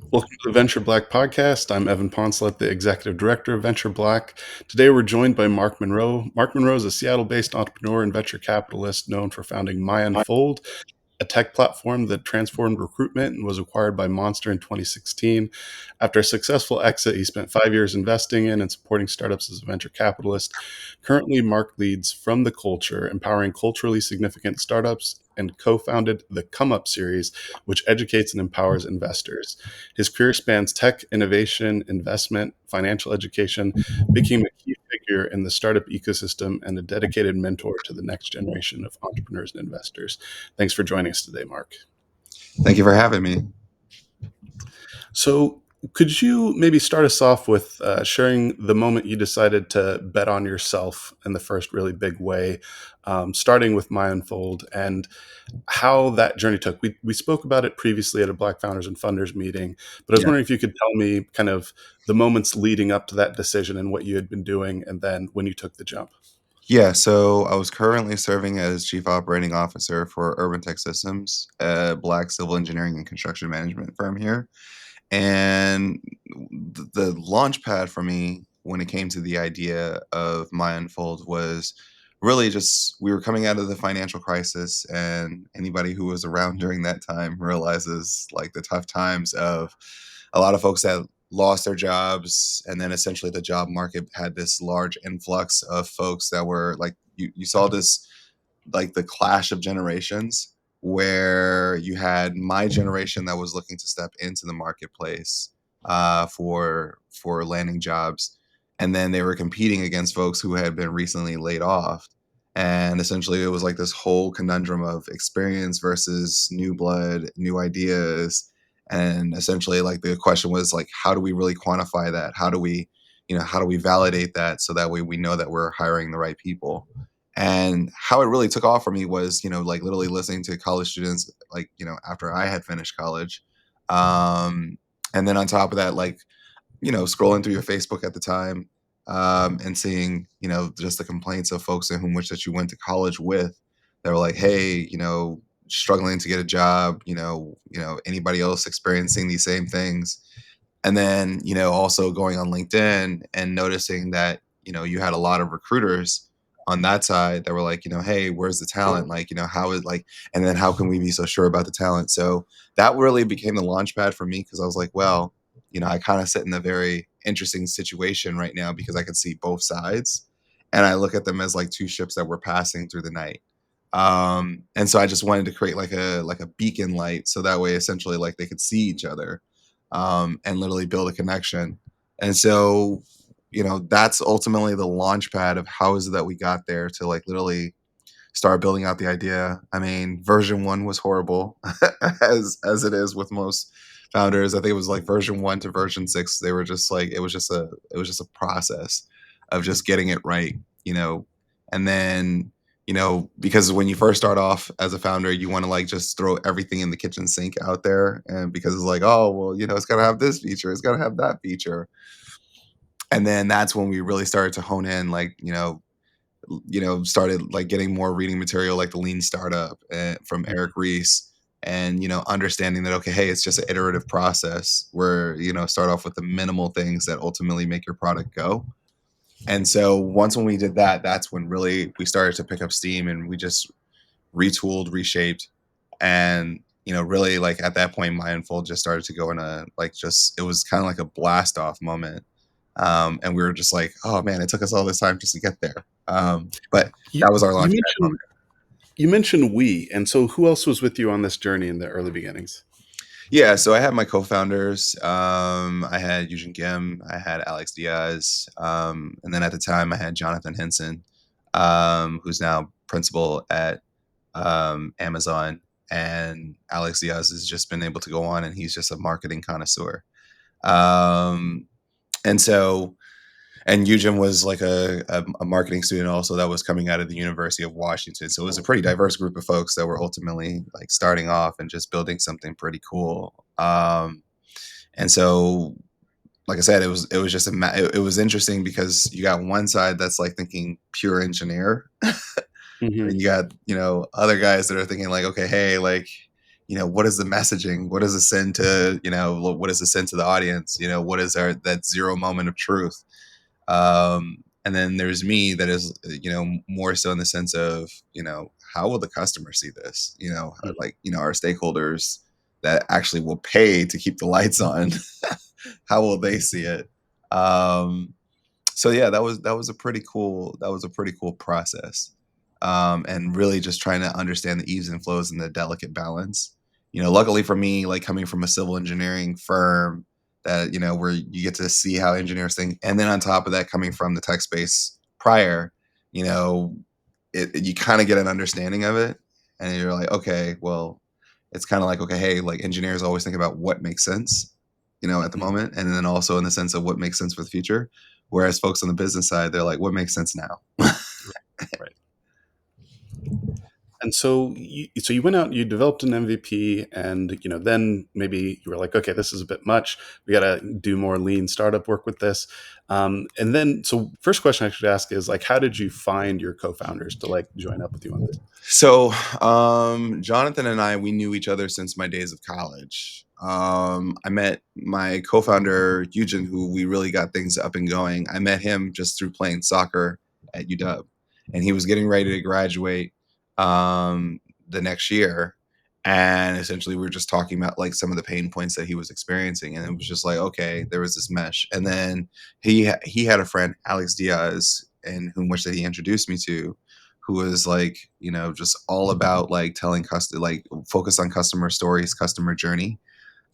Welcome to the Venture Black podcast. I'm Evan Poncelet, the executive director of Venture Black. Today we're joined by Mark Monroe. Mark Monroe is a Seattle-based entrepreneur and venture capitalist known for founding MyUnfold, a tech platform that transformed recruitment and was acquired by Monster in 2016. After a successful exit, he spent 5 years investing in and supporting startups as a venture capitalist. Currently, Mark leads From the Culture, empowering culturally significant startups, and co-founded the Come Up series, which educates and empowers investors. His career spans tech, innovation, investment, financial education, became a key figure in the startup ecosystem, and a dedicated mentor to the next generation of entrepreneurs and investors. Thanks for joining us today, Mark. Thank you for having me. So, could you maybe start us off with sharing the moment you decided to bet on yourself in the first really big way, starting with MyUnfold, and how that journey took? We spoke about it previously at a Black Founders and Funders meeting, but I was Yeah. wondering if you could tell me kind of the moments leading up to that decision and what you had been doing, and then when you took the jump. Yeah. So I was currently serving as Chief Operating Officer for Urban Tech Systems, a Black civil engineering and construction management firm here. And the launch pad for me when it came to the idea of My Unfold was really just we were coming out of the financial crisis, and anybody who was around during that time realizes like the tough times of a lot of folks that lost their jobs, and then essentially the job market had this large influx of folks that were like you saw this like the clash of generations where you had my generation that was looking to step into the marketplace for landing jobs, and then they were competing against folks who had been recently laid off, and essentially it was like this whole conundrum of experience versus new blood, new ideas, and essentially like the question was like how do we really quantify that? How do we how do we validate that so that way we know that we're hiring the right people? And how it really took off for me was, like literally listening to college students, like, after I had finished college. Um, and then on top of that, like, scrolling through your Facebook at the time, and seeing, just the complaints of folks in whom which that you went to college with. They were like, hey, struggling to get a job, anybody else experiencing these same things. And then, also going on LinkedIn and noticing that, you had a lot of recruiters on that side that were like, hey, where's the talent? Like, how is like, and then how can we be so sure about the talent? So that really became the launch pad for me because I was like, well, I kind of sit in a very interesting situation right now because I can see both sides. And I look at them as like two ships that were passing through the night. And so I just wanted to create like a beacon light so that way essentially like they could see each other, and literally build a connection. And so, that's ultimately the launch pad of how is it that we got there to like literally start building out the idea. I mean, version one was horrible, as it is with most founders. I think it was like version one to version six. They were just like it was just a process of just getting it right, and then because when you first start off as a founder, you want to like just throw everything in the kitchen sink out there, and because it's like, oh well, it's got to have this feature, it's got to have that feature, and then that's when we really started to hone in, like started like getting more reading material like the Lean Startup, from Eric Ries, and understanding that okay, hey, it's just an iterative process where start off with the minimal things that ultimately make your product go. And so once when we did that, that's when really we started to pick up steam, and we just retooled, reshaped, and really like at that point, my unfold just started to go in a like just it was kind of like a blast off moment, and we were just like, oh man, it took us all this time just to get there, but You, that was our you launch pad moment. mentioned we, and so who else was with you on this journey in the early beginnings? Yeah, so I had my co-founders. I had Eugene Kim, I had Alex Diaz, and then at the time I had Jonathan Henson, who's now principal at Amazon, and Alex Diaz has just been able to go on, and he's just a marketing connoisseur. Um, and so, and Eugene was like a marketing student also that was coming out of the University of Washington. So it was a pretty diverse group of folks that were ultimately like starting off and just building something pretty cool. And so, like I said, it was just it was interesting because you got one side that's like thinking pure engineer, Hmm. and you got other guys that are thinking like, okay, hey, like what is the messaging? What does it send to, what does it send to the audience? What is that zero moment of truth? And then there's me that is, more so in the sense of, how will the customer see this? Mhm. Like, our stakeholders that actually will pay to keep the lights on, how will they see it? Um, so yeah, that was a pretty cool process, and really just trying to understand the eves and flows and the delicate balance. Luckily for me, like coming from a civil engineering firm, that where you get to see how engineers think, and then on top of that, coming from the tech space prior, you know, you kind of get an understanding of it, and you're like, okay, well, it's kind of like, okay, hey, like engineers always think about what makes sense, at the Mhm. moment, and then also in the sense of what makes sense for the future. Whereas folks on the business side, they're like, what makes sense now? Right. And so you went out, you developed an MVP, and then maybe you were like, okay, this is a bit much. We got to do more lean startup work with this. And then, so first question I should ask is like, how did you find your co-founders to like join up with you on this? So, Jonathan and I, we knew each other since my days of college. I met my co-founder Eugen, who we really got things up and going. I met him just through playing soccer at UW, and he was getting ready to graduate the next year. And essentially, we were just talking about like some of the pain points that he was experiencing, and it was just like, okay, there was this mesh. And then he had a friend, Alex Diaz, and whom which that he introduced me to, who was like, just all about like telling customer, like focus on customer stories, customer journey.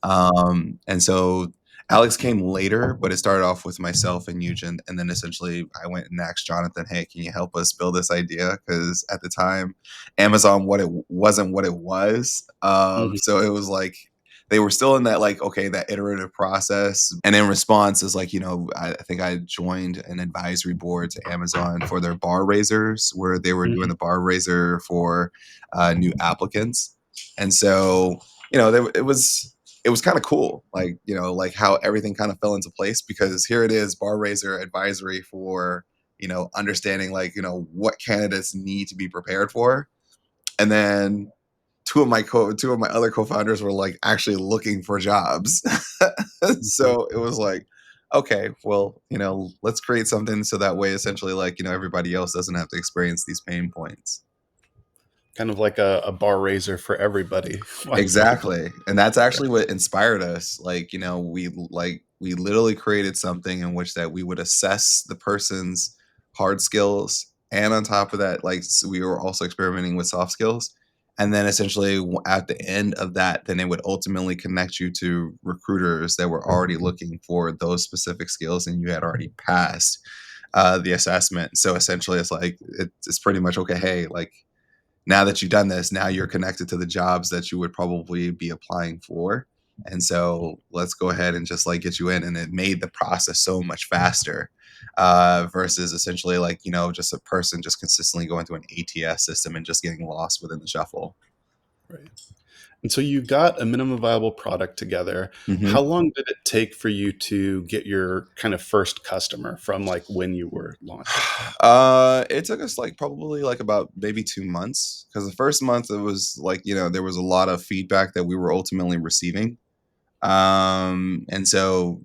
And so Alex came later, but it started off with myself and Eugen. And then essentially I went and asked Jonathan, hey, can you help us build this idea? Because at the time, Amazon wasn't what it was. Mhm. So it was like they were still in that like, okay, that iterative process. And in response is like, I think I joined an advisory board to Amazon for their bar raisers, where they were doing Mhm. the bar raiser for new applicants. And so, it was kind of cool, like like how everything kind of fell into place, because here it is, bar raiser advisory for understanding like what candidates need to be prepared for. And then two of my other co-founders were like actually looking for jobs. Mhm. So it was like, okay, well, let's create something so that way essentially like everybody else doesn't have to experience these pain points. Kind of like a bar raiser for everybody. Like, Exactly. And that's actually what inspired us. Like, we literally created something in which that we would assess the person's hard skills, and on top of that, like we were also experimenting with soft skills. And then essentially at the end of that, then it would ultimately connect you to recruiters that were already looking for those specific skills, and you had already passed the assessment. So essentially it's like it's pretty much okay, hey, like now that you've done this, now you're connected to the jobs that you would probably be applying for. And so let's go ahead and just like get you in. And it made the process so much faster, versus essentially like, just a person just consistently going through an ATS system and just getting lost within the shuffle. right. And so you got a minimum viable product together. Mhm. How long did it take for you to get your kind of first customer from like when you were launching? It took us like probably like about maybe 2 months, because the first month it was like, there was a lot of feedback that we were ultimately receiving. And so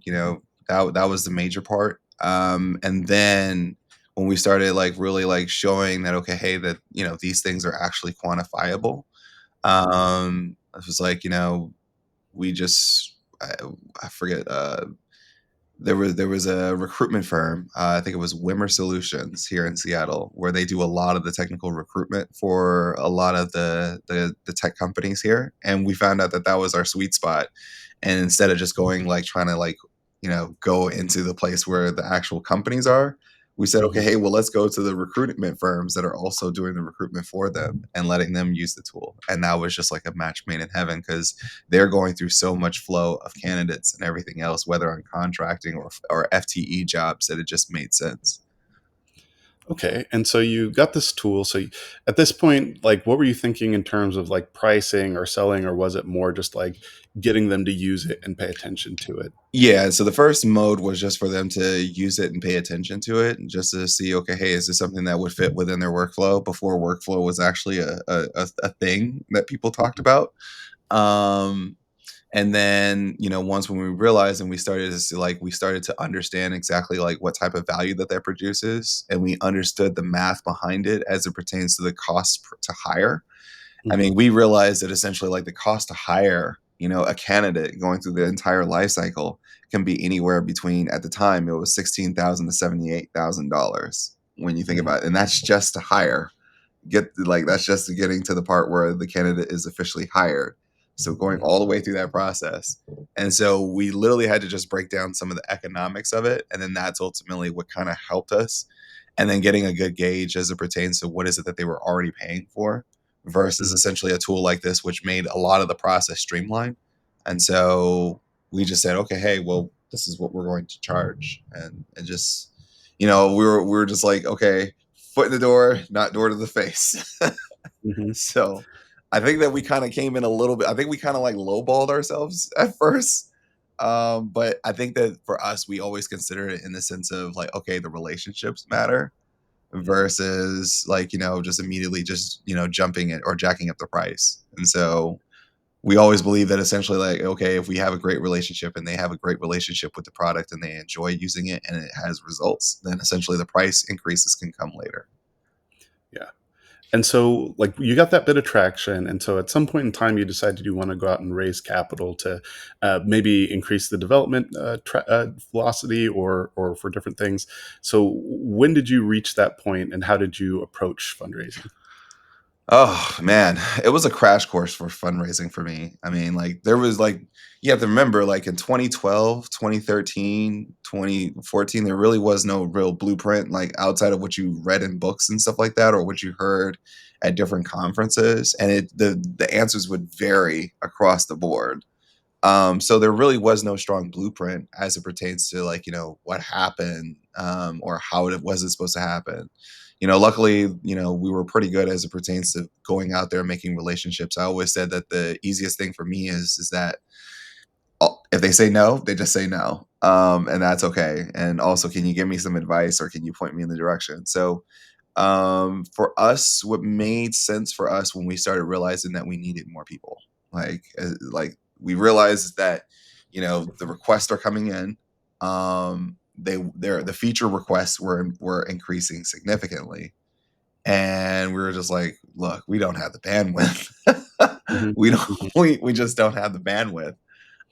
that was the major part. And then when we started like really like showing that, okay, hey, that these things are actually quantifiable, it was like, we just I forget, there was a recruitment firm, I think it was Wimmer Solutions here in Seattle, where they do a lot of the technical recruitment for a lot of the tech companies here, and we found out that that was our sweet spot. And instead of just going like trying to like go into the place where the actual companies are, we said, okay, Mhm. hey, well, let's go to the recruitment firms that are also doing the recruitment for them and letting them use the tool. And that was just like a match made in heaven, because they're going through so much flow of candidates and everything else, whether on contracting or FTE jobs, that it just made sense. Okay. And so you got this tool. At this point, like, what were you thinking in terms of like pricing or selling, or was it more just like getting them to use it and pay attention to it? Yeah, so the first mode was just for them to use it and pay attention to it, and just to see, okay, hey, is this something that would fit within their workflow, before workflow was actually a thing that people talked Mhm. about. Um, and then, once when we realized and we started to see, like, we started to understand exactly like what type of value that produces, and we understood the math behind it as it pertains to the cost to hire. I Mhm. mean, we realized that essentially like the cost to hire, a candidate going through the entire life cycle can be anywhere between, at the time it was $16,000 to $78,000 when you think Mhm. about it. And that's just to hire. That's just getting to the part where the candidate is officially hired. So going Mhm. all the way through that process. And so we literally had to just break down some of the economics of it. And then that's ultimately what kind of helped us. And then getting a good gauge as it pertains to what is it that they were already paying for versus Mhm. essentially a tool like this, which made a lot of the process streamlined. And so we just said, okay, hey, well, this is what we're going to charge. And just, we were just like, okay, foot in the door, not door to the face. Mhm. So I think that we kind of came in a little bit. I think we kind of like lowballed ourselves at first. But I think that for us, we always consider it in the sense of like, okay, the relationships matter Mhm. versus like, just immediately just, jumping it or jacking up the price. And so we always believe that essentially like, okay, if we have a great relationship and they have a great relationship with the product and they enjoy using it and it has results, then essentially the price increases can come later. Yeah. And so, like, you got that bit of traction, and so at some point in time, you decided you want to go out and raise capital to maybe increase the development velocity, or for different things. So, when did you reach that point, and how did you approach fundraising? Oh man, it was a crash course for fundraising for me. I mean, like there was like you have to remember like in 2012, 2013, 2014, there really was no real blueprint like outside of what you read in books and stuff like that or what you heard at different conferences and the answers would vary across the board. So there really was no strong blueprint as it pertains to like, what happened or how it was it supposed to happen. Luckily, we were pretty good as it pertains to going out there and making relationships. I always said that the easiest thing for me is that if they say no, they just say no. And that's okay. And also, can you give me some advice or can you point me in the direction? So for us, what made sense for us when we started realizing that we needed more people, like we realized that the requests are coming in. The feature requests were increasing significantly, and we were just like, look, we don't have the bandwidth. Mhm. we don't. Mhm. We just don't have the bandwidth.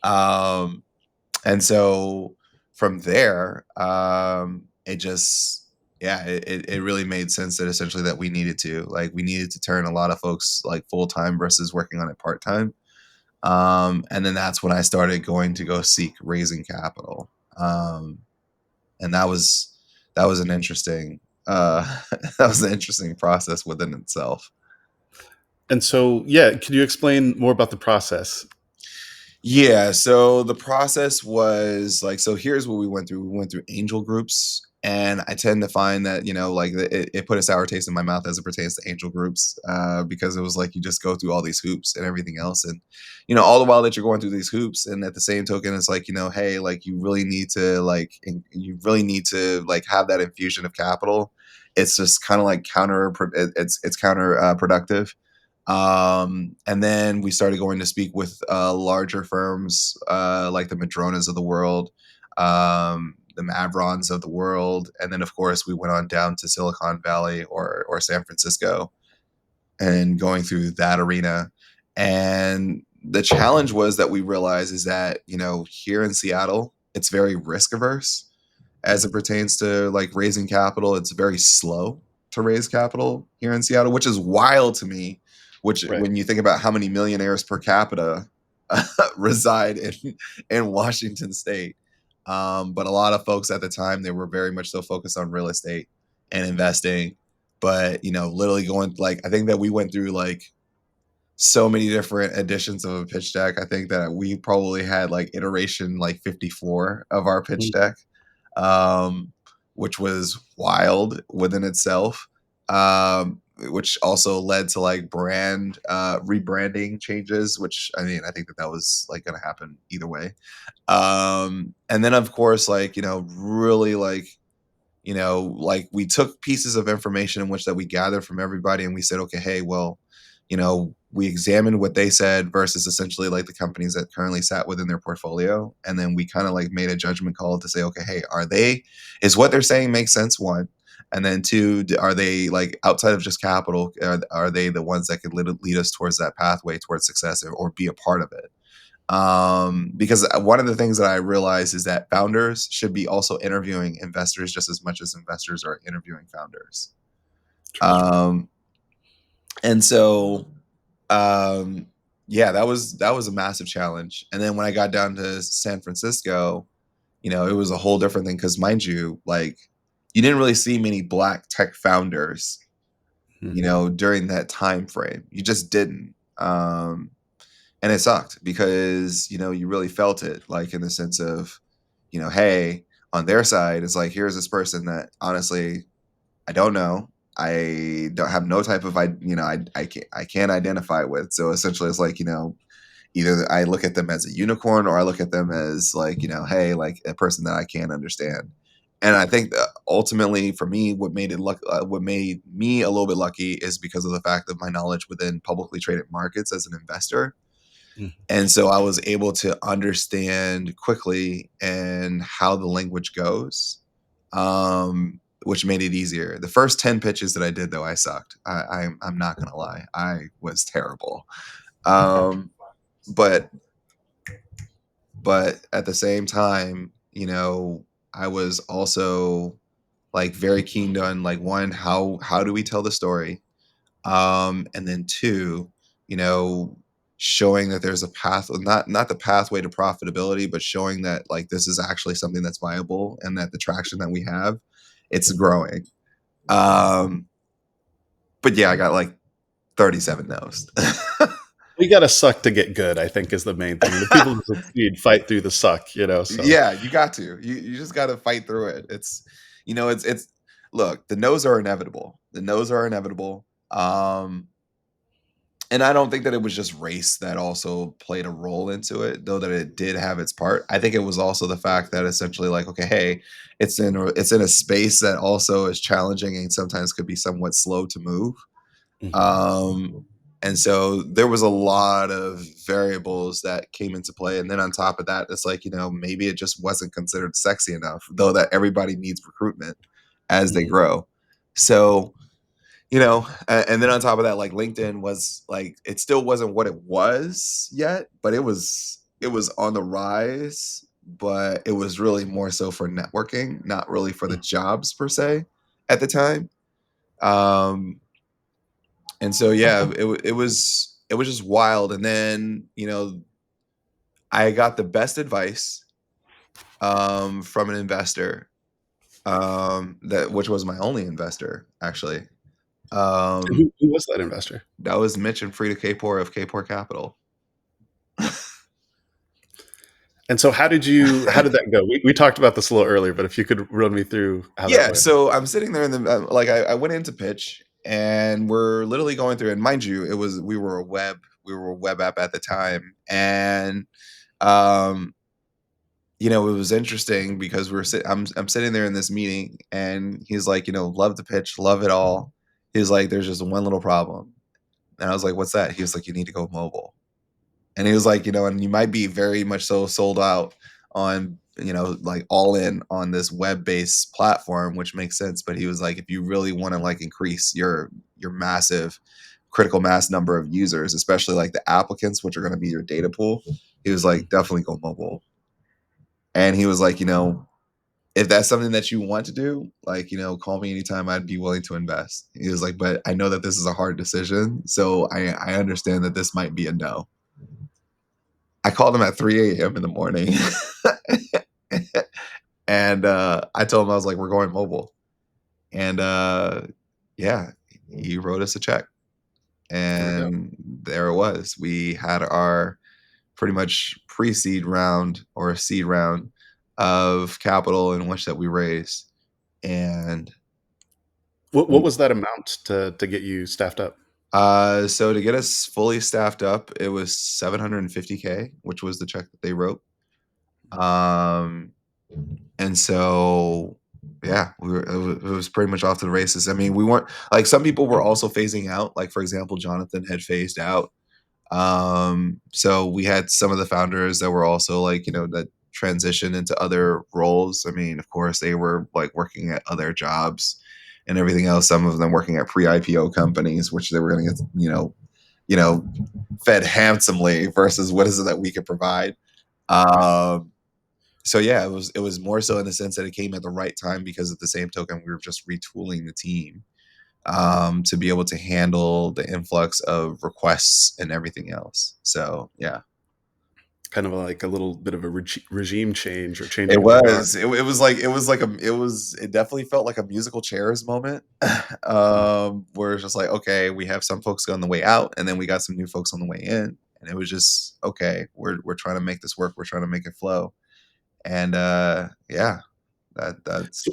Um, and so from there, it just yeah, it really made sense that essentially that we needed to turn a lot of folks like full time versus working on it part time. And then that's when I started going to go seek raising capital. And that was an interesting that was an interesting process within itself. And so, yeah, could you explain more about the process? Yeah, so the process was like, so here's what we went through. We went through angel groups, and I tend to find that, like it put a sour taste in my mouth as it pertains to angel groups, because it was like you just go through all these hoops and everything else. And, all the while that you're going through these hoops, and at the same token, it's like, hey, like you really need to like have that infusion of capital. It's just kind of like it's counter productive. And then we started going to speak with larger firms like the Madronas of the world, the Mavrons of the world, and then of course we went on down to Silicon Valley or San Francisco and going through that arena. And the challenge was that we realized is that here in Seattle it's very risk averse as it Mhm. pertains to like raising capital. It's very slow to raise capital here in Seattle, which is wild to me. Which, Right. when you think about how many millionaires per capita reside in Washington State, but a lot of folks at the time they were very much so focused on real estate and investing. But literally going like I think that we went through like so many different editions of a pitch deck. I think that we probably had like iteration like 54 of our pitch Mhm. deck, um, which was wild within itself. Which also led to like rebranding changes, which I mean, I think that was like going to happen either way. And then of course, like, really like we took pieces of information in which that we gathered from everybody and we said, okay, hey, well, we examined what they said versus essentially like the companies that currently sat within their portfolio. And then we kind of like made a judgment call to say, okay, hey, is what they're saying make sense? One. And then two, are they like outside of just capital? Are they the ones that could lead us towards that pathway towards success or be a part of it? Because one of the things that I realize is that founders should be also interviewing investors just as much as investors are interviewing founders. True story. Um, and so, um, yeah, that was a massive challenge. And then when I got down to San Francisco, it was a whole different thing because, mind you, like you didn't really see many black tech founders, Mhm. during that time frame. You just didn't. And it sucked because you really felt it, like in the sense of, hey, on their side it's like, here's this person that honestly I don't know, I don't have no type of I can't identify with. So essentially it's like, either I look at them as a unicorn or I look at them as like, hey, like a person that I can't understand. And I think that ultimately for me, what made me a little bit lucky is because of the fact of my knowledge within publicly traded markets as an investor. Mhm. And so I was able to understand quickly and how the language goes, which made it easier. The first 10 pitches that I did, though, I sucked. I'm not gonna lie, I was terrible. Um, but but at the same time, I was also like very keen on like, one, how do we tell the story? And then two, you know, showing that there's a path, not the pathway to profitability, but showing that like this is actually something that's viable and that the traction that we have, it's growing. Um, but yeah, I got like 37 no's. We gotta suck to get good, I think, is the main thing. The people who succeed fight through the suck, so. Yeah, you got to. You just got to fight through it. It's look, the no's are inevitable. The no's are inevitable. And I don't think that it was just race that also played a role into it, though that it did have its part. I think it was also the fact that essentially like, okay, hey, it's in a space that also is challenging and sometimes could be somewhat slow to move. Mhm. Um, and so there was a lot of variables that came into play. And then on top of that, it's like, maybe it just wasn't considered sexy enough, though that everybody needs recruitment as they Mhm. grow. So, and then on top of that, like LinkedIn was like, it still wasn't what it was yet, but it was on the rise, but it was really more so for networking, not really for the Mhm. jobs per se at the time. Um, and so yeah, it was just wild. And then I got the best advice from an investor, that which was my only investor actually. And Um, who was that investor? that was Mitch and Frida Kapor of Kapor Capital. And so how did that go? We talked about this a little earlier, but if you could run me through how that Yeah, went. so I'm sitting there in the like I went into pitch and we're literally going through, and mind you, we were a web app at the time. And um it was interesting because I'm sitting there in this meeting and he's like, love the pitch, love it all. He's like, there's just one little problem. And I was like, what's that? He was like, you need to go mobile. And he was like, and you might be very much so sold out on, like all in on this web-based platform, which makes sense. But he was like, if you really want to like increase your massive critical mass number of users, especially like the applicants, which are going to be your data pool, he was like, definitely go mobile. And he was like, if that's something that you want to do, like, call me anytime. I'd be willing to invest. He was like, but I know that this is a hard decision. So I understand that this might be a no. I called him at 3 a.m. in the morning. And I told him, I was like, we're going mobile. And yeah, he wrote us a check. There we go. And there it was. We had our pretty much pre-seed round or a seed round of capital in which that we raised. And What was that amount to get you staffed up? so to get us fully staffed up, it was 750K, which was the check that they wrote. Um, and so yeah, it was pretty much off to the races. I mean, we weren't like some people were also phasing out. Like for example, Jonathan had phased out. So we had some of the founders that were also like, that transitioned into other roles. I mean, of course, they were like working at other jobs and everything else. Some of them working at pre-IPO companies, which they were going to get, you know, fed handsomely versus what is it that we could provide. Right. Um, so yeah, it was more so in the sense that it came at the right time because at the same token, we were just retooling the team to be able to handle the influx of requests and everything else. So yeah, Kind of like a little bit of a regime change or it changing of the guard. was. It definitely felt like a musical chairs moment, Mm. where it's just like, okay, we have some folks on the way out, and then we got some new folks on the way in, and it was just okay. We're trying to make this work. We're trying to make it flow, and yeah, So that's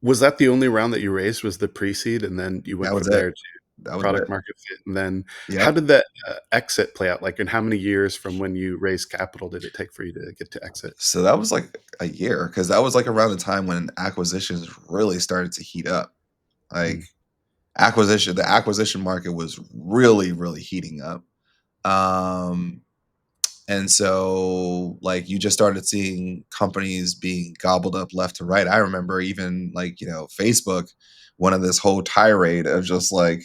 was that the only round that you raised, was the pre-seed, and then you that went was from it. there to That was product it. market fit? And then how Yep. did that exit play out? Like, in how many years from when you raised capital did it take for you to get to exit? So that was like a year because that was like around the time when acquisitions really started to heat up. Like Mm. the acquisition market was really, really heating up. Um, and so like you just started seeing companies being gobbled up left to right. I remember even like, Facebook, one of this whole tirade of just like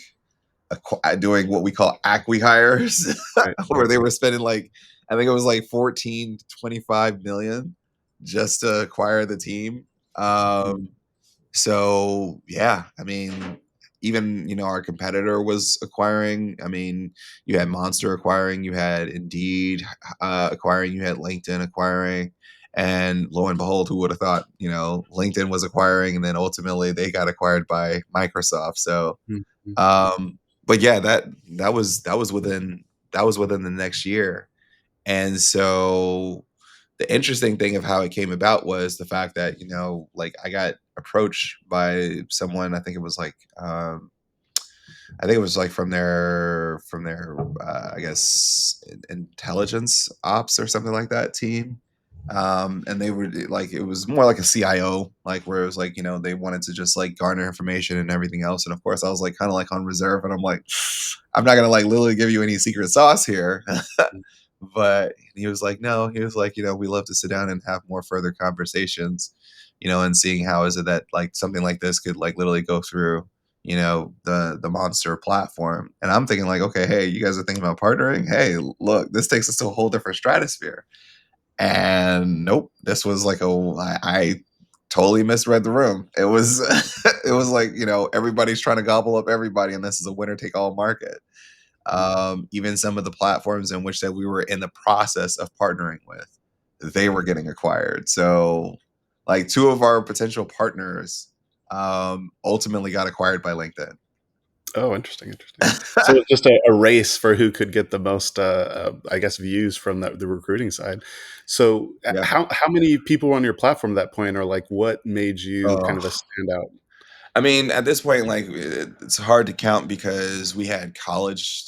doing what we call acqui-hires, Right, where right. they were spending like I think it was like 14 to 25 million just to acquire the team. Mm, So yeah, I mean, even our competitor was acquiring. I mean, you had Monster acquiring, you had Indeed acquiring, you had LinkedIn acquiring, and lo and behold, who would have thought? LinkedIn was acquiring, and then ultimately they got acquired by Microsoft. So mm, mm. but yeah, that was within the next year. And so the interesting thing of how it came about was the fact that, like I got approached by someone, I think it was like from their I guess intelligence ops or something like that team. And they were like it was more like a CIO, like where it was like, they wanted to just like garner information and everything else. And of course I was like kind of like on reserve and I'm like, I'm not gonna like literally give you any secret sauce here. Mm. But he was like, no, he was like, we love to sit down and have more further conversations, and seeing how is it that like something like this could like literally go through, the monster platform. And I'm thinking like, okay, hey, you guys are thinking about partnering. Hey, look, this takes us to a whole different stratosphere. And nope, this was like I totally misread the room. It was it was like, everybody's trying to gobble up everybody, and this is a winner take all market. Mm. Even some of the platforms in which that we were in the process of partnering with, they were getting acquired. So, like two of our potential partners ultimately got acquired by LinkedIn. Oh, interesting, interesting. So it's just a race for who could get the most, I guess, views from the recruiting side. So Yeah. how many people were on your platform at that point, or like what made you Oh, kind of a standout? I mean, at this point, like it's hard to count because we had college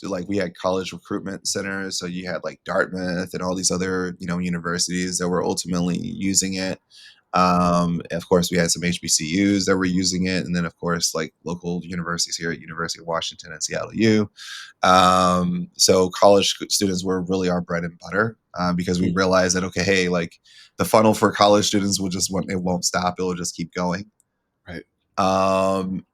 recruitment centers. So you had like Dartmouth and all these other, universities that were ultimately using it. Of course, we had some HBCUs that were using it, and then of course, like local universities here at University of Washington and Seattle U. So college students were really our bread and butter because we Mm. realized that okay, hey, like the funnel for college students will just it won't stop; it'll just keep going. Right.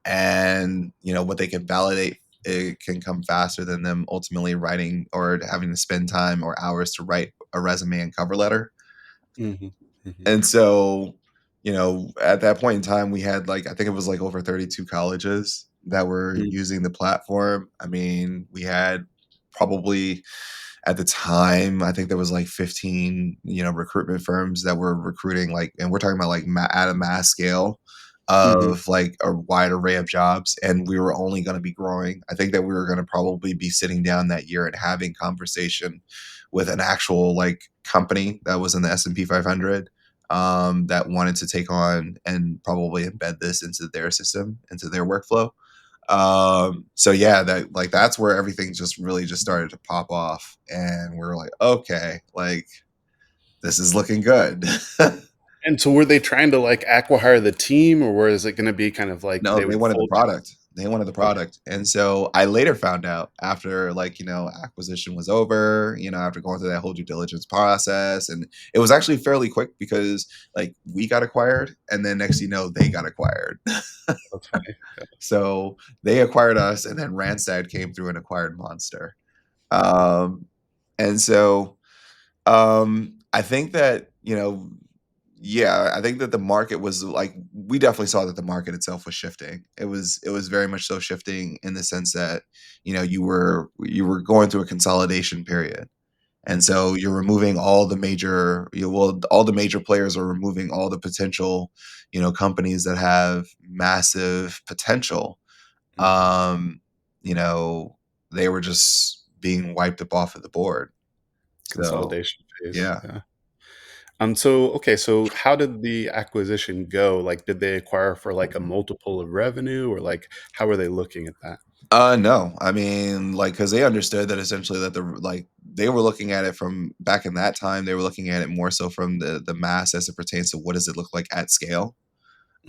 And what they can validate, it can come faster than them ultimately writing or having to spend time or hours to write a resume and cover letter. Mhm, mhm, And so, at that point in time, we had like, I think it was like over 32 colleges that were mm, using the platform. I mean, we had probably at the time, I think there was like 15, recruitment firms that were recruiting like, and we're talking about like at a mass scale mhm, of like a wide array of jobs. And we were only going to be growing. I think that we were going to probably be sitting down that year and having conversation with an actual like company that was in the S&P 500 that wanted to take on and probably embed this into their system, into their workflow. So yeah, that's where everything just really just started to pop off, and we're like, okay, like this is looking good. And so were they trying to, like, acqui-hire the team, or was it gonna be kind of like No, they they would wanted the fold you? product. They wanted the Okay. product. And so I later found out after like, acquisition was over, after going through that whole due diligence process. And it was actually fairly quick because like we got acquired and then next they got acquired. That's funny. Yeah. So they acquired us and then Randstad came through and acquired Monster. Um and so I think that, yeah, I think that the market was like we definitely saw that the market itself was shifting. It was very much so shifting in the sense that, you were going through a consolidation period. And Mhm. so you're removing all the major all the major players are removing all the potential, companies that have massive potential. Mhm. Um, you know, they were just being wiped up off of the board. So, Consolidation phase, yeah. yeah. So okay, so how did the acquisition go? Like, did they acquire for, like, a multiple of revenue, or, like, how were they looking at that? No. I mean, like, because they understood that essentially that they were looking at it from back in that time, they were looking at it more so from the mass as it pertains to what does it look like at scale.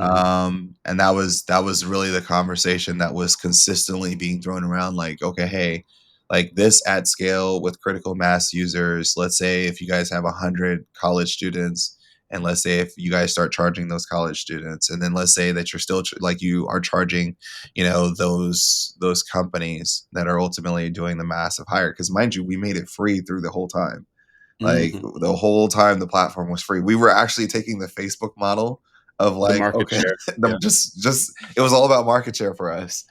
Mhm. And that was really the conversation that was consistently being thrown around like, okay, hey, like this at scale with critical mass users, let's say if you guys have 100 college students and let's say if you guys start charging those college students and then let's say that you're still like you are charging, those companies that are ultimately doing the massive hire because mind you, we made it free through the whole time. Like, Mhm. the whole time the platform was free. We were actually taking the Facebook model of The like, market okay, share, the yeah. just it was all about market share for us.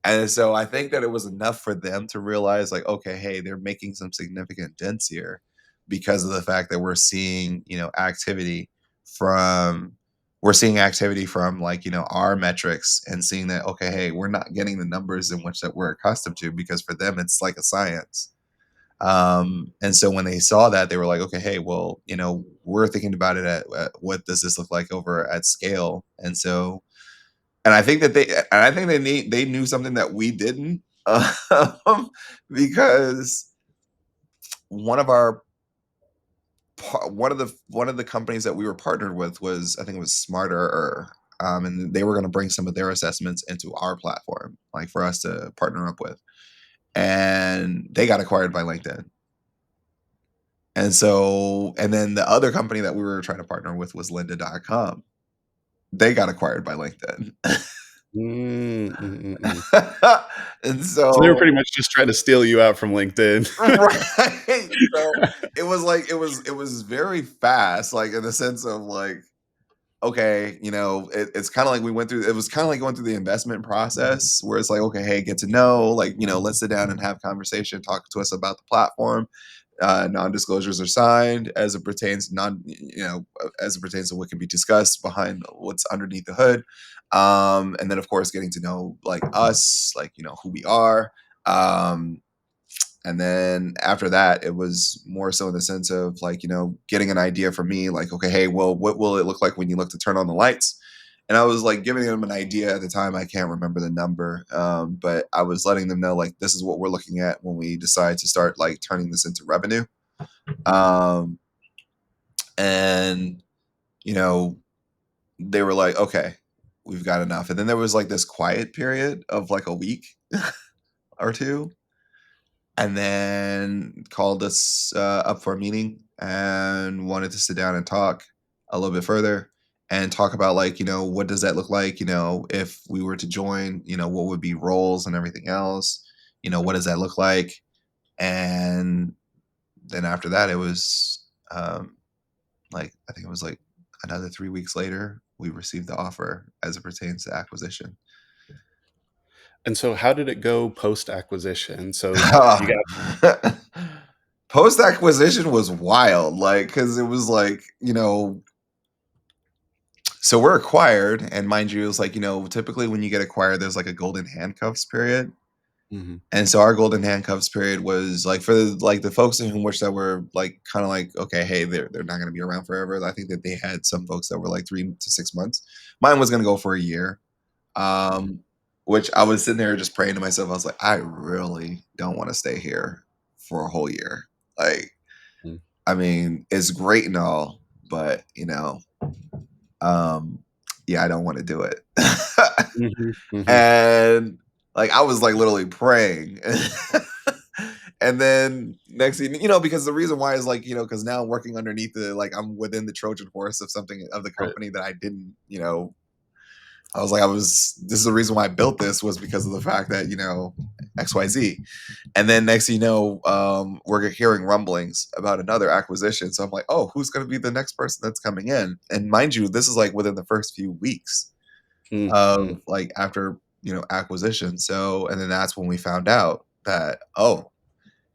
And so I think that it was enough for them to realize like, okay, hey, they're making some significant dents here because of the fact that from we're seeing activity from like, our metrics and seeing that, okay, hey, we're not getting the numbers in which that we're accustomed to because for them it's like a science. And so when they saw that, they were like, okay, hey, well, we're thinking about it at what does this look like over at scale? And so, and I think they knew something that we didn't, because one of our, one of the companies that we were partnered with was, I think it was Smarter, and they were going to bring some of their assessments into our platform, like for us to partner up with, and they got acquired by LinkedIn. And so and then the other company that we were trying to partner with was lynda.com. They got acquired by LinkedIn. Mm, mm, mm, mm. And So they were pretty so much just trying to steal you out from LinkedIn. right. So it was like it was very fast, like in the sense of like, okay, it's kind of like we went through it was kind of like going through the investment process where it's like, okay, hey, get to know, like, let's sit down and have conversation, talk to us about the platform. Non-disclosures are signed as it pertains as it pertains to what can be discussed behind what's underneath the hood. And then of course getting to know like us, like, who we are. Um, and then after that, it was more so in the sense of like, getting an idea for me, like, okay, hey, well, what will it look like when you look to turn on the lights? And I was like giving them an idea at the time. I can't remember the number, but I was letting them know like this is what we're looking at when we decide to start like turning this into revenue. Um, and you know, they were like, okay, we've got enough. And then there was like this quiet period of like a week or two, and then called us up for a meeting and wanted to sit down and talk a little bit further and talk about like, what does that look like, if we were to join, what would be roles and everything else, what does that look like? And then after that it was like I think it was like another 3 weeks later we received the offer as it pertains to acquisition. And so how did it go post-acquisition? So you got Post acquisition was wild, like, because it was like, so we're acquired, and mind you, it was like, typically when you get acquired, there's like a golden handcuffs period. Mhm, And so our golden handcuffs period was like for like the folks in which that were like kind of like, okay, hey, they're not gonna be around forever. I think that they had some folks that were like 3 to 6 months. Mine was gonna go for a year. Um, which I was sitting there just praying to myself. I was like, I really don't want to stay here for a whole year. Like, mm. I mean, it's great and all, but um, yeah, I don't want to do it. Mhm, mhm. And like I was like literally praying. And then next thing because the reason why is like, because now I'm working underneath I'm within the Trojan horse of something of the Right. company that I didn't, I was like, this is the reason why I built this was because of the fact that, XYZ. And then next thing you know, we're hearing rumblings about another acquisition. So I'm like, oh, who's going to be the next person that's coming in? And mind you, this is like within the first few weeks Mm, mm. of like after, acquisition. So, and then that's when we found out that, oh,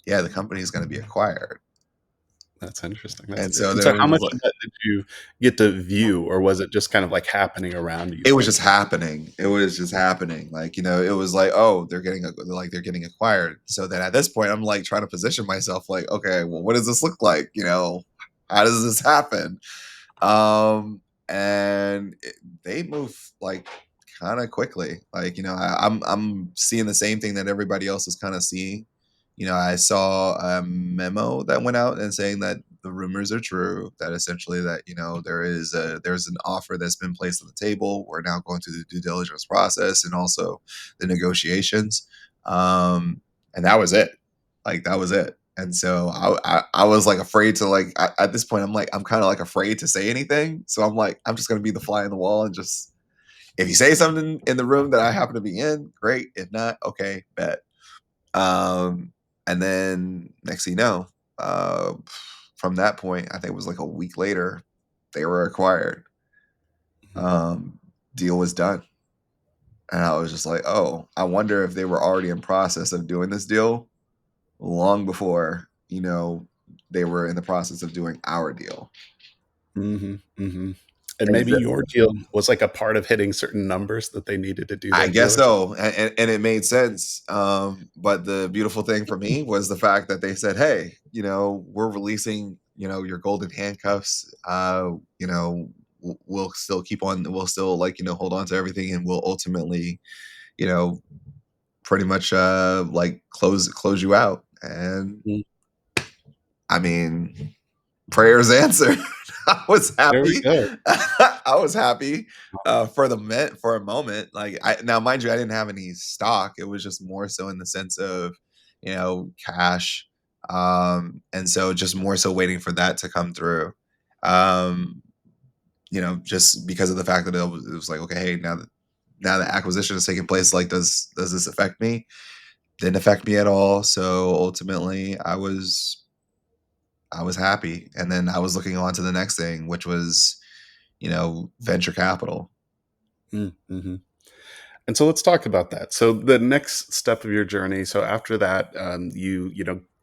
yeah, the company is going to be acquired. That's interesting. That's And so and then so it was how just much like, of that did you get to view, or was it just kind of, like, happening around you it for was a just little bit? happening. It was just happening. Like, it was like, oh, they're getting acquired. So then at this point, I'm like trying to position myself like, okay, well, what does this look like? How does this happen? And they move like kind of quickly. Like, I'm seeing the same thing that everybody else is kind of seeing. I saw a memo that went out and saying that the rumors are true. That essentially that there's an offer that's been placed on the table. We're now going through the due diligence process and also the negotiations. Um, and that was it. Like that was it. And so I was like afraid to at this point I'm kind of like afraid to say anything. So I'm like I'm just gonna be the fly in the wall and just if you say something in the room that I happen to be in, great. If not, okay, bet. Um, and then next thing you know, uh, from that point, I think it was like a week later, they were acquired. Mhm. Um, Deal was done, and I was just like, oh, I wonder if they were already in process of doing this deal long before they were in the process of doing our deal. Mhm, mhm. And maybe Exa- your deal was, like, a part of hitting certain numbers that they needed to do I their deal guess or something? so, and it made sense. But the beautiful thing for me was the fact that they said, "Hey, we're releasing, your golden handcuffs. We'll still keep on. We'll still hold on to everything, and we'll ultimately, you know, pretty much close you out." And Mm, I mean, prayers answered. I was there we happy. go. I was happy for a moment. Like now, mind you, I didn't have any stock. It was just more so in the sense of cash, and so just more so waiting for that to come through. Um, just because of the fact that it was like okay, hey, now the acquisition is taking place. Like, does this affect me? Didn't affect me at all. So ultimately, I was happy. And then I was looking on to the next thing, which was, venture capital. Mm, mhm. And so let's talk about that. So the next step of your journey. So after that, you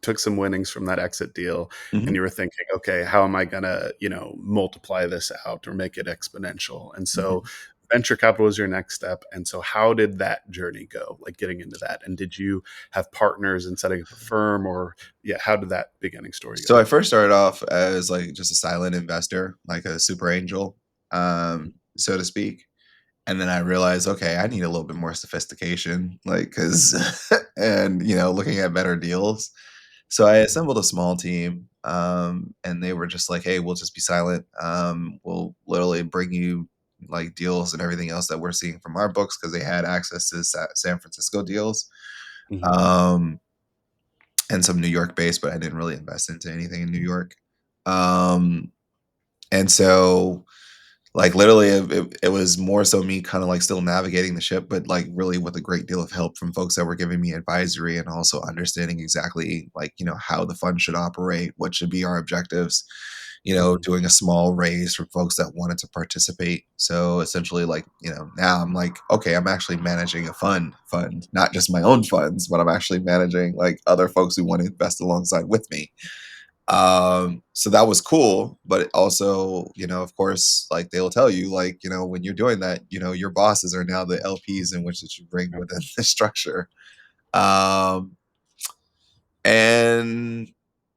took some winnings from that exit deal, and Mhm, you were thinking, okay, how am I gonna multiply this out or make it exponential? And so mhm. venture capital was your next step. And so how did that journey go? Like getting into that, and did you have partners in setting up a firm, or yeah, how did that beginning story So go? I first started off as like just a silent investor, like a super angel, so to speak. And then I realized, okay, I need a little bit more sophistication, like, because, and, looking at better deals. So I assembled a small team, and they were just like, hey, we'll just be silent. We'll literally bring you like deals and everything else that we're seeing from our books because they had access to San Francisco deals, Mhm. um, and some New York based, but I didn't really invest into anything in New York. Um, and so like literally, it was more so me kind of like still navigating the ship, but like really with a great deal of help from folks that were giving me advisory and also understanding exactly like how the fund should operate, what should be our objectives. Mhm. Doing a small raise for folks that wanted to participate. So essentially, like now I'm like, okay, I'm actually managing a fund, not just my own funds, but I'm actually managing like other folks who want to invest alongside with me. So that was cool, but it also, of course, like they'll tell you, like, when you're doing that, your bosses are now the LPs in which that you bring Yep. within the structure. Um, and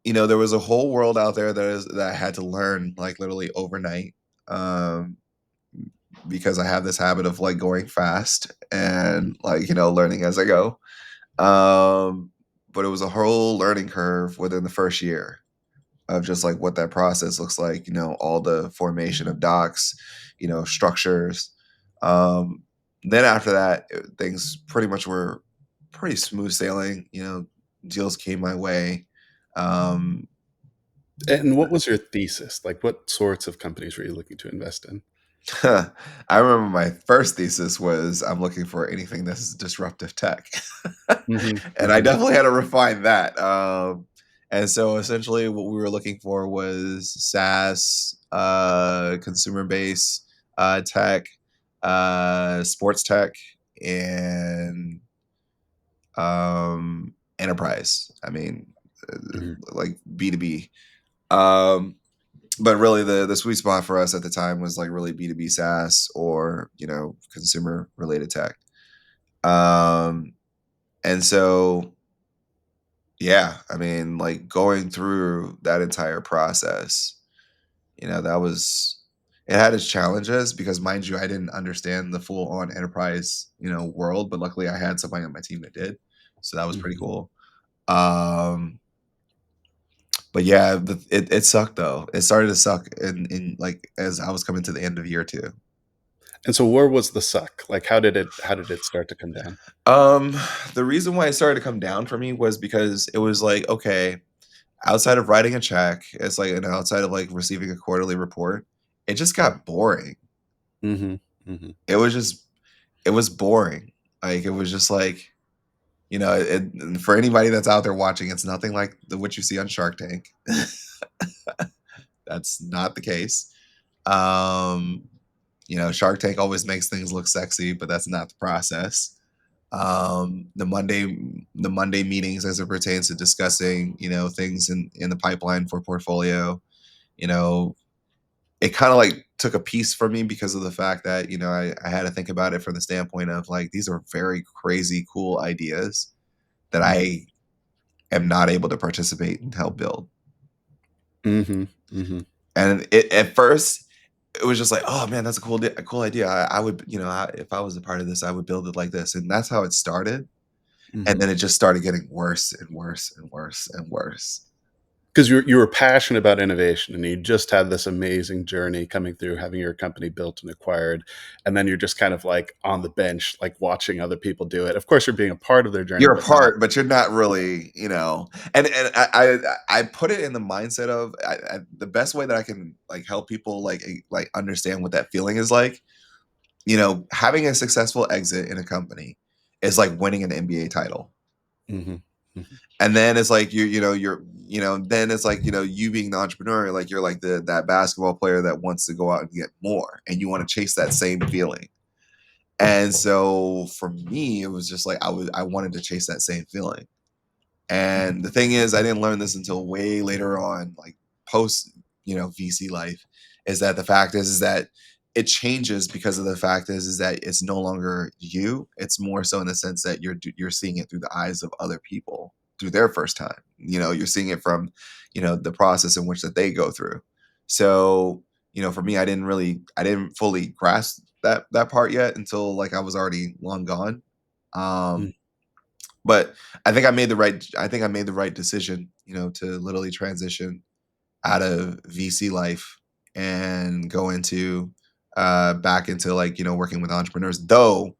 there was a whole world out there that I had to learn like literally overnight. Um, because I have this habit of like going fast and like, learning as I go. Um, but it was a whole learning curve within the first year. of just like what that process looks like, all the formation of docs, structures. Um, then after that, things pretty much were pretty smooth sailing. Deals came my way. Um, And what was your thesis? Like, what sorts of companies were you looking to invest in? I remember my first thesis was I'm looking for anything that's disruptive tech. Mhm, And I mhm, definitely had to refine that. And so essentially what we were looking for was SaaS, consumer base, tech, sports tech, and enterprise. I mean, mhm, like B2B. Um, but really the sweet spot for us at the time was like really B2B SaaS or, consumer related tech. Um, and so yeah, I mean, like going through that entire process, that was it had its challenges because mind you, I didn't understand the full on enterprise, world, but luckily I had somebody on my team that did. So that was pretty mhm. cool. Um, but yeah, it sucked though. It started to suck in like as I was coming to the end of year two. And so where was the suck? Like, how did it start to come down? Um, the reason why it started to come down for me was because it was like, okay, outside of writing a check, it's like, and outside of like receiving a quarterly report, it just got boring. Mhm, mhm. It was just, it was boring. Like, it was just like, and for anybody that's out there watching, it's nothing like what you see on Shark Tank. That's not the case. Um, Shark Tank always makes things look sexy, but that's not the process. The Monday meetings as it pertains to discussing, things in the pipeline for portfolio, you know, it kind of like took a piece from me because of the fact that, I had to think about it from the standpoint of like, these are very crazy, cool ideas that Mhm, I am not able to participate and help build. mhm, mhm, And at first, it was just like, oh man, that's a cool idea. I would, if I was a part of this, I would build it like this. And that's how it started. And mhm. then it just started getting worse and worse and worse and worse. 'Cause you were passionate about innovation, and you just had this amazing journey coming through, having your company built and acquired, and then you're just kind of, like, on the bench, like, watching other people do it. Of course, you're being a part of their journey, You're a but not. part, but you're not really, and I put it in the mindset of the best way that I can like help people like understand what that feeling is like. Having a successful exit in a company is like winning an NBA title. Mhm, mhm. And then it's like then it's like, you being the entrepreneur, like you're like that basketball player that wants to go out and get more and you want to chase that same feeling. And so for me, it was just like I wanted to chase that same feeling. And the thing is, I didn't learn this until way later on, like post, VC life, is that the fact is that it changes because of the fact is that it's no longer you. It's more so in the sense that you're seeing it through the eyes of other people through their first time. You're seeing it from, the process in which that they go through. So, for me, I didn't fully grasp that part yet until like I was already long gone. Mm. Um, but I think I made the right decision, to literally transition out of VC life and go into back into like, working with entrepreneurs. Though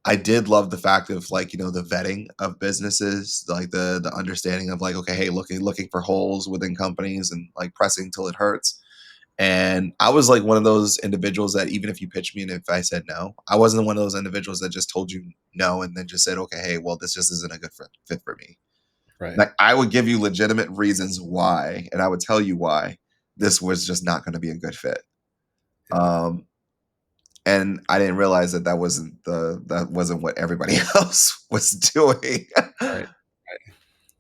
I did love the fact of like, the vetting of businesses, like the understanding of like, okay, hey, looking for holes within companies and like pressing till it hurts. And I was like one of those individuals that even if you pitched me and if I said no, I wasn't one of those individuals that just told you no and then just said, okay, hey, well, this just isn't a good fit for me. Right. Like I would give you legitimate reasons why, and I would tell you why this was just not going to be a good fit. Yeah. Um, and I didn't realize that wasn't what everybody else was doing. Right.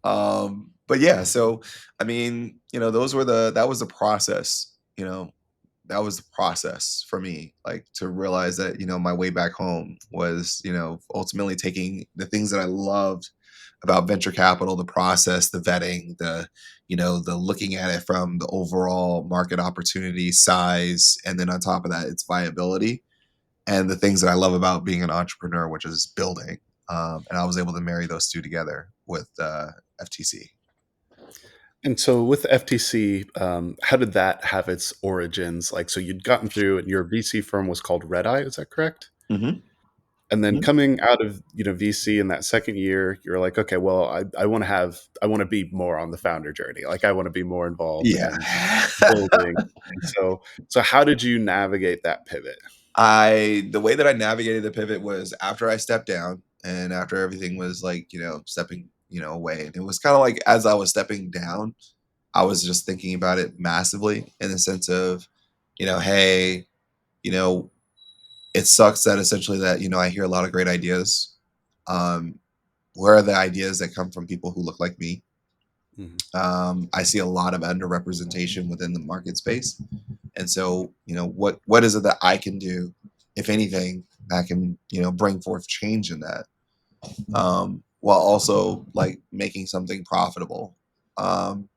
Right. But yeah, so I mean, that was the process, that was the process for me, like to realize that, my way back home was, ultimately taking the things that I loved about venture capital, the process, the vetting, the looking at it from the overall market opportunity size, and then on top of that, its viability, and the things that I love about being an entrepreneur, which is building. And I was able to marry those two together with FTC. And so with the FTC, how did that have its origins? Like, so you'd gotten through, and your VC firm was called Red Eye, is that correct? Hmm. And then Hmm. coming out of VC in that second year, you're like, okay, well, I want to be more on the founder journey. Like, I want to be more involved Yeah. in building. And so how did you navigate that pivot? The way that I navigated the pivot was after I stepped down and after everything was like, stepping, away. And it was kind of like as I was stepping down, I was just thinking about it massively in the sense of, hey, you know, it sucks that essentially that, I hear a lot of great ideas. Um, where are the ideas that come from people who look like me? Mhm. I see a lot of underrepresentation within the market space. And so, what is it that I can do, if anything, that can, bring forth change in that, while also like making something profitable. Um,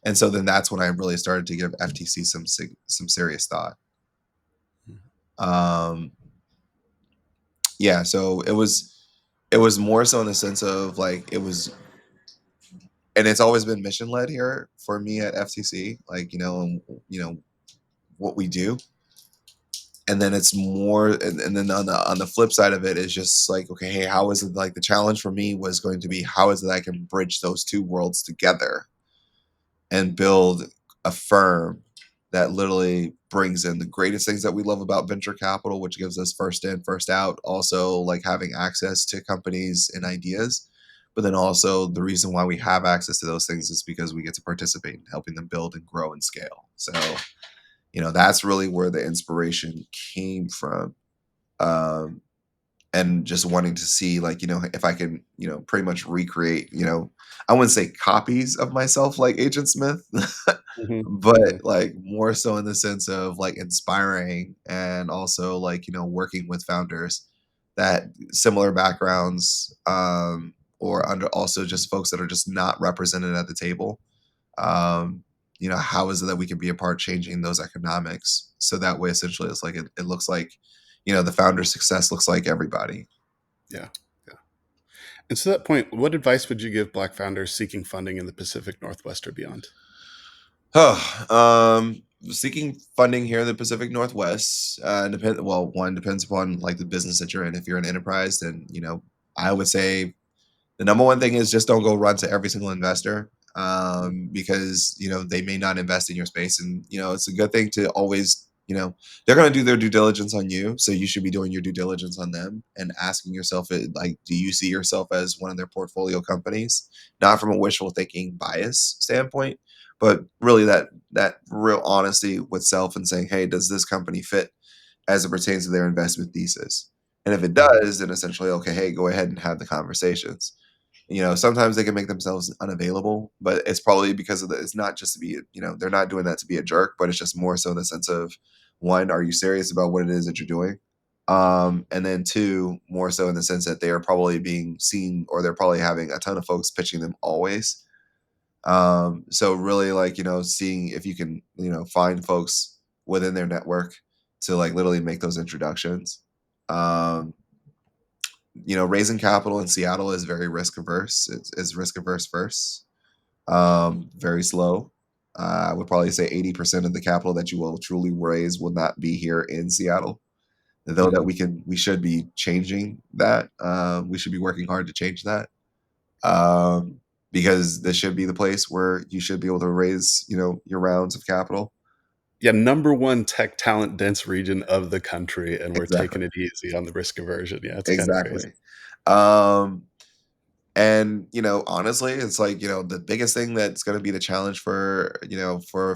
and so then that's when I really started to give FTC some serious thought. Um, yeah, so it was more so in the sense of like it was, and it's always been mission led here for me at FTC, like what we do. And then it's more, and then on the flip side of it is just like, okay, hey, how is it, like the challenge for me was going to be how is it I can bridge those two worlds together and build a firm that literally brings in the greatest things that we love about venture capital, which gives us first in, first out, also like having access to companies and ideas. But then also the reason why we have access to those things is because we get to participate in helping them build and grow and scale. So, that's really where the inspiration came from. Um, and just wanting to see like, if I can, pretty much recreate, I wouldn't say copies of myself like Agent Smith, Mhm. but Mhm. like more so in the sense of like inspiring and also like, working with founders that similar backgrounds, or under also just folks that are just not represented at the table. um how is it that we can be a part changing those economics so that way essentially it's like it looks like, the founder's success looks like everybody. Yeah. Yeah. And to that point, what advice would you give Black founders seeking funding in the Pacific Northwest or beyond? Seeking funding here in the Pacific Northwest, well, one depends upon like the business that you're in. If you're an enterprise, then I would say the number one thing is just don't go run to every single investor, because they may not invest in your space, and it's a good thing to always, they're going to do their due diligence on you, so you should be doing your due diligence on them and asking yourself, like, do you see yourself as one of their portfolio companies, not from a wishful thinking bias standpoint, but really that real honesty with self and saying, hey, does this company fit as it pertains to their investment thesis? And if it Mhm. does, then essentially, okay, hey, go ahead and have the conversations. Sometimes they can make themselves unavailable, but it's probably because of it's not just to be, they're not doing that to be a jerk, but it's just more so in the sense of, one, are you serious about what it is that you're doing? And then two, more so in the sense that they are probably being seen, or they're probably having a ton of folks pitching them always. So really like, seeing if you can, find folks within their network to like literally make those introductions. Um, Raising capital in Seattle is very risk averse. It's risk averse first. Very slow. I would probably say 80% of the capital that you will truly raise will not be here in Seattle. Though that Mhm. we should be changing that. We should be working hard to change that. Um, because this should be the place where you should be able to raise, your rounds of capital. Yeah, number one tech talent dense region of the country, and we're Exactly. taking it easy on the risk aversion. Yeah, it's kind of crazy. Exactly. Um, And, honestly, it's like, the biggest thing that's going to be the challenge for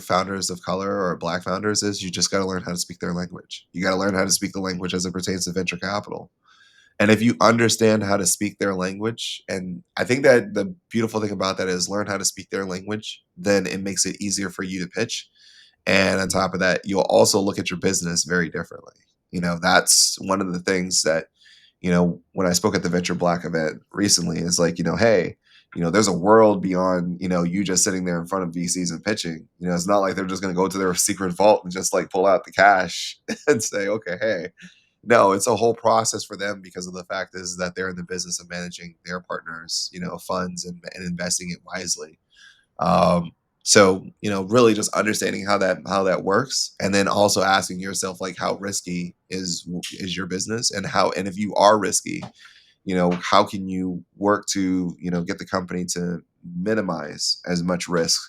founders of color or black founders is you just got to learn how to speak their language. You got to learn how to speak the language as it pertains to venture capital. And if you understand how to speak their language, and I think that the beautiful thing about that is learn how to speak their language, then it makes it easier for you to pitch. And on Mhm. top of that, you'll also look at your business very differently. That's one of the things that, when I spoke at the Venture Black event recently, is like, hey, there's a world beyond, you just sitting there in front of VCs and pitching. It's not like they're just going to go to their secret vault and just like pull out the cash and say, okay, hey, no, it's a whole process for them because of the fact is that they're in the business of managing their partners, funds and investing it wisely. Um, so really just understanding how that works, and then also asking yourself like how risky is your business, and if you are risky, how can you work to get the company to minimize as much risk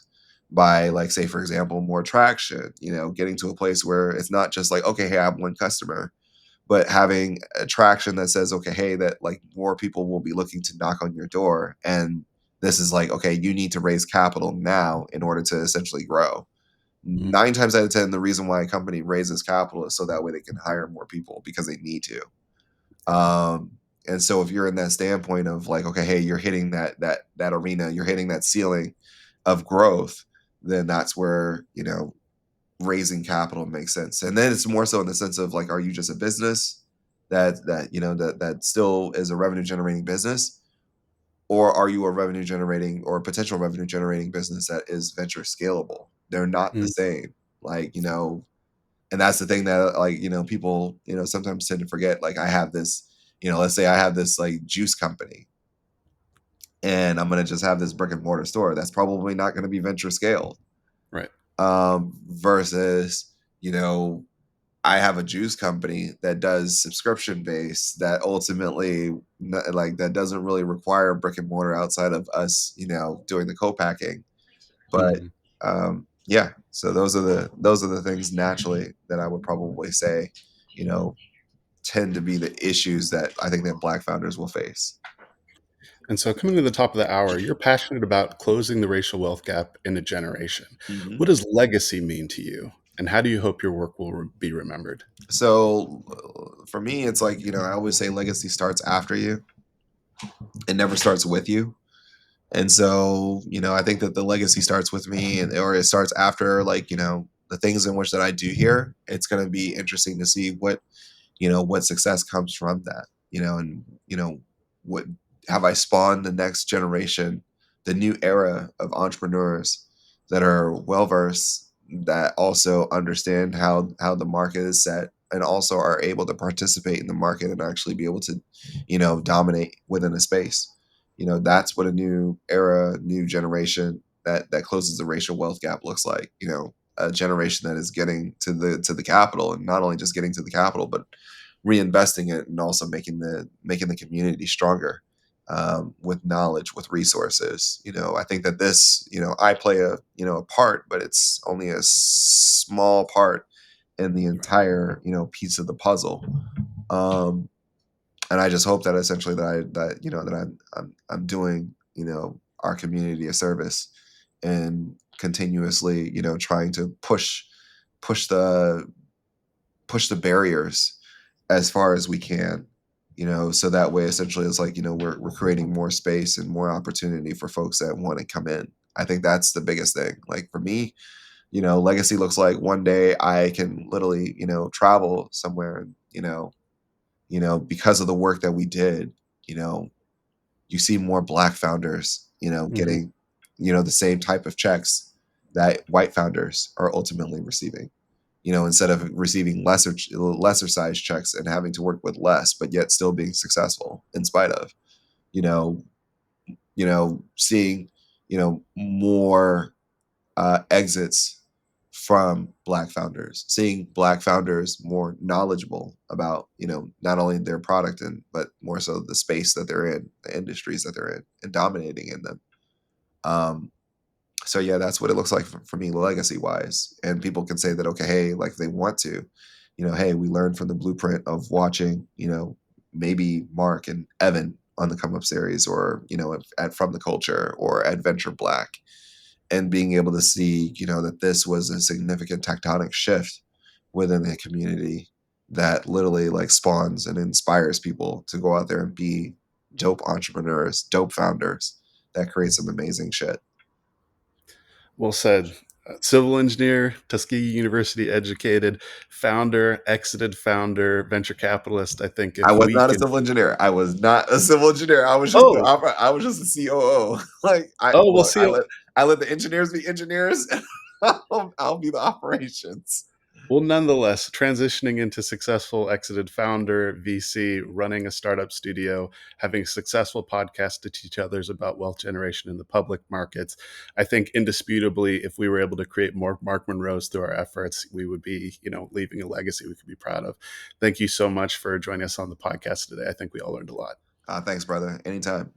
by, like, say for example, more traction, getting to a place where it's not just like, okay, hey, I have one customer, but having a traction that says, okay, hey, that like more people will be looking to knock on your door, and this is like, okay, you need to raise capital now in order to essentially grow. Mm, 9 times out of 10, the reason why a company raises capital is so that way they can hire more people because they need to. um, and so if you're in that standpoint of like, okay, hey, you're hitting that arena, you're hitting that ceiling of growth, then that's where raising capital makes sense. And then it's more so in the sense of like, are you just a business that still is a revenue generating business, or are you a revenue generating or potential revenue generating business that is venture scalable? They're not the mm, same. Like, and that's the thing that like people sometimes tend to forget. Like, I have this, let's say I have this like juice company, and I'm going to just have this brick and mortar store. That's probably not going to be venture scaled. right. Versus I have a juice company that does subscription based, that ultimately like that doesn't really require brick and mortar outside of us doing the co-packing. But Mhm. yeah, so those are the things naturally that I would probably say you know tend to be the issues that I think that black founders will face. And so, coming to the top of the hour, you're passionate about closing the racial wealth gap in a generation. Mhm. What does legacy mean to you? And how do you hope your work will be remembered? So for me, it's like, I always say legacy starts after you. It never starts with you. And so, I think that the legacy starts with me, or it starts after, like, the things in which that I do here. It's going to be interesting to see what success comes from that, and, what have I spawned the next generation, the new era of entrepreneurs that are well versed, that also understand how the market is set, and also are able to participate in the market and actually be able to, dominate within a space. That's what a new era, new generation that closes the racial wealth gap looks like. A generation that is getting to the capital, and not only just getting to the capital, but reinvesting it, and also making the community stronger, with knowledge, with resources. I think that this, I play a part, but it's only a small part in the entire piece of the puzzle. Um, and I just hope that essentially that I'm doing our community a service, and continuously trying to push the push the barriers as far as we can, so that way essentially it's like, we're creating more space and more opportunity for folks that want to come in. I think that's the biggest thing. Like for me, legacy looks like one day I can literally, travel somewhere, and, because of the work that we did, you know, you see more black founders, Mhm. getting, the same type of checks that white founders are ultimately receiving. Instead of receiving lesser size checks and having to work with less, but yet still being successful in spite of, you know, seeing, more exits from black founders, seeing black founders more knowledgeable about, not only their product, but more so the space that they're in, the industries that they're in, and dominating in them. Um, so yeah, that's what it looks like for me, legacy wise. And people can say that, okay, hey, like they want to, hey, we learned from the blueprint of watching, maybe Mark and Evan on the Come Up series, or at From the Culture, or Adventure Black, and being able to see, that this was a significant tectonic shift within the community that literally like spawns and inspires people to go out there and be dope entrepreneurs, dope founders that create some amazing shit. Well said. Civil engineer, Tuskegee University educated, founder, exited founder, venture capitalist. I think I if was we not a could. civil engineer. I was not a civil engineer. Oh, I was just a COO. Like, oh, we'll look, see. I let the engineers be engineers, and I'll be the operations. Well, nonetheless, transitioning into successful exited founder, VC, running a startup studio, having a successful podcast to teach others about wealth generation in the public markets, I think indisputably, if we were able to create more Mark Monroes through our efforts, we would be, leaving a legacy we could be proud of. Thank you so much for joining us on the podcast today. I think we all learned a lot. Thanks, brother. Anytime.